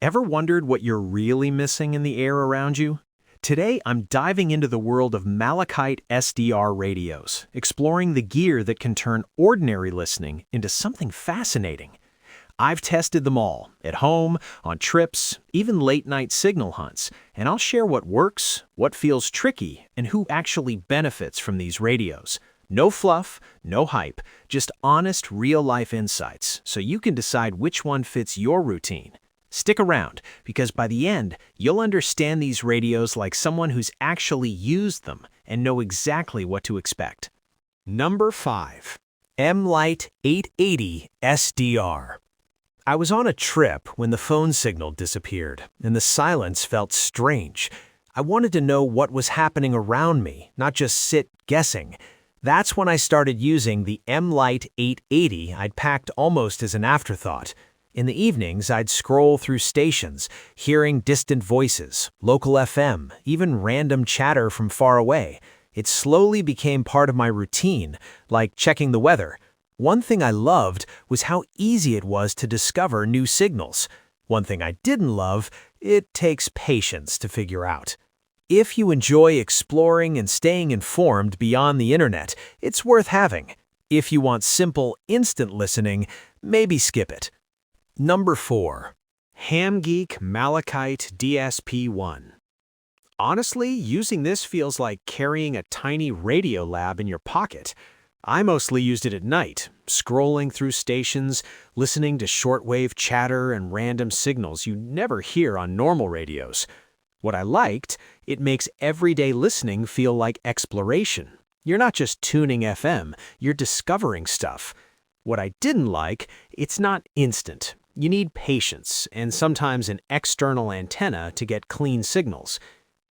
Ever wondered what you're really missing in the air around you? Today, I'm diving into the world of Malachite SDR radios, exploring the gear that can turn ordinary listening into something fascinating. I've tested them all, at home, on trips, even late-night signal hunts, and I'll share what works, what feels tricky, and who actually benefits from these radios. No fluff, no hype, just honest, real-life insights, so you can decide which one fits your routine. Stick around, because by the end, you'll understand these radios like someone who's actually used them and know exactly what to expect. Number 5. Mlite-880 SDR. I was on a trip when the phone signal disappeared, and the silence felt strange. I wanted to know what was happening around me, not just sit guessing. That's when I started using the Mlite-880 I'd packed almost as an afterthought. In the evenings, I'd scroll through stations, hearing distant voices, local FM, even random chatter from far away. It slowly became part of my routine, like checking the weather. One thing I loved was how easy it was to discover new signals. One thing I didn't love, it takes patience to figure out. If you enjoy exploring and staying informed beyond the internet, it's worth having. If you want simple, instant listening, maybe skip it. Number 4. HamGeek Malachite-DSP1. Honestly, using this feels like carrying a tiny radio lab in your pocket. I mostly used it at night, scrolling through stations, listening to shortwave chatter and random signals you never hear on normal radios. What I liked, it makes everyday listening feel like exploration. You're not just tuning FM, you're discovering stuff. What I didn't like, it's not instant. You need patience and sometimes an external antenna to get clean signals.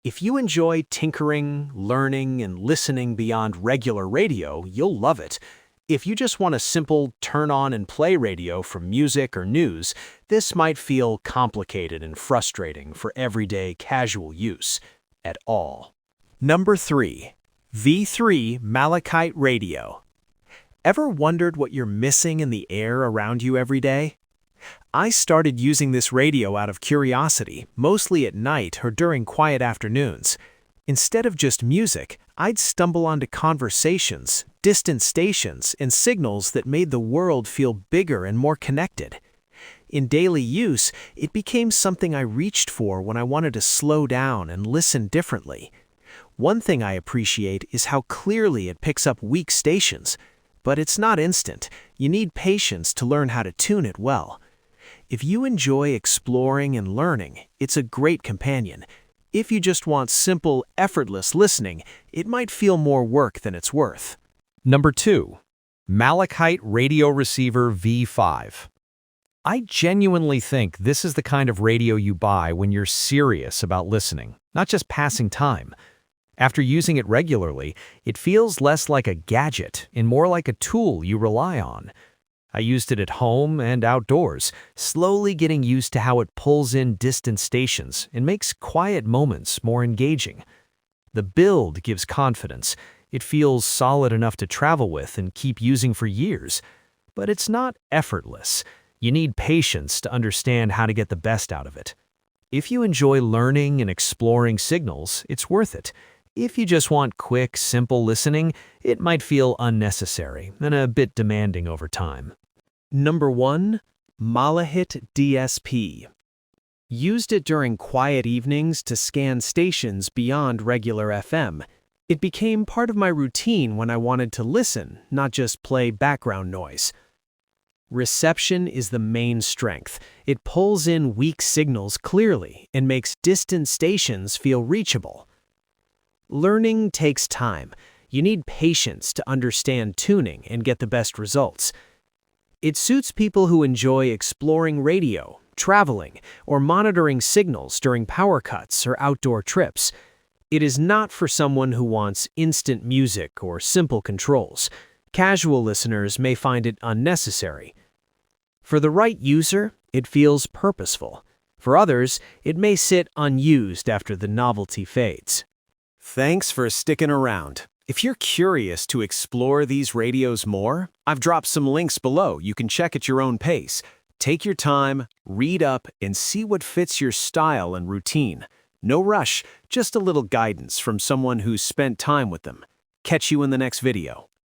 If you enjoy tinkering, learning, and listening beyond regular radio, you'll love it. If you just want a simple turn-on-and-play radio for music or news, this might feel complicated and frustrating for everyday casual use at all. Number 3. V3 Malachite Radio. Ever wondered what you're missing in the air around you every day? I started using this radio out of curiosity, mostly at night or during quiet afternoons. Instead of just music, I'd stumble onto conversations, distant stations, and signals that made the world feel bigger and more connected. In daily use, it became something I reached for when I wanted to slow down and listen differently. One thing I appreciate is how clearly it picks up weak stations. But it's not instant. You need patience to learn how to tune it well. If you enjoy exploring and learning, it's a great companion. If you just want simple, effortless listening, it might feel more work than it's worth. Number 2. Malachite Radio Receiver V5. I genuinely think this is the kind of radio you buy when you're serious about listening, not just passing time. After using it regularly, it feels less like a gadget and more like a tool you rely on. I used it at home and outdoors, slowly getting used to how it pulls in distant stations and makes quiet moments more engaging. The build gives confidence. It feels solid enough to travel with and keep using for years. But it's not effortless. You need patience to understand how to get the best out of it. If you enjoy learning and exploring signals, it's worth it. If you just want quick, simple listening, it might feel unnecessary and a bit demanding over time. Number 1. Malahit DSP. Used it during quiet evenings to scan stations beyond regular FM. It became part of my routine when I wanted to listen, not just play background noise. Reception is the main strength. It pulls in weak signals clearly and makes distant stations feel reachable. Learning takes time. You need patience to understand tuning and get the best results. It suits people who enjoy exploring radio, traveling, or monitoring signals during power cuts or outdoor trips. It is not for someone who wants instant music or simple controls. Casual listeners may find it unnecessary. For the right user, it feels purposeful. For others, it may sit unused after the novelty fades. Thanks for sticking around. If you're curious to explore these radios more, I've dropped some links below you can check at your own pace. Take your time, Read up and see what fits your style and routine. No rush, just a little guidance from someone who's spent time with them. Catch you in the next video.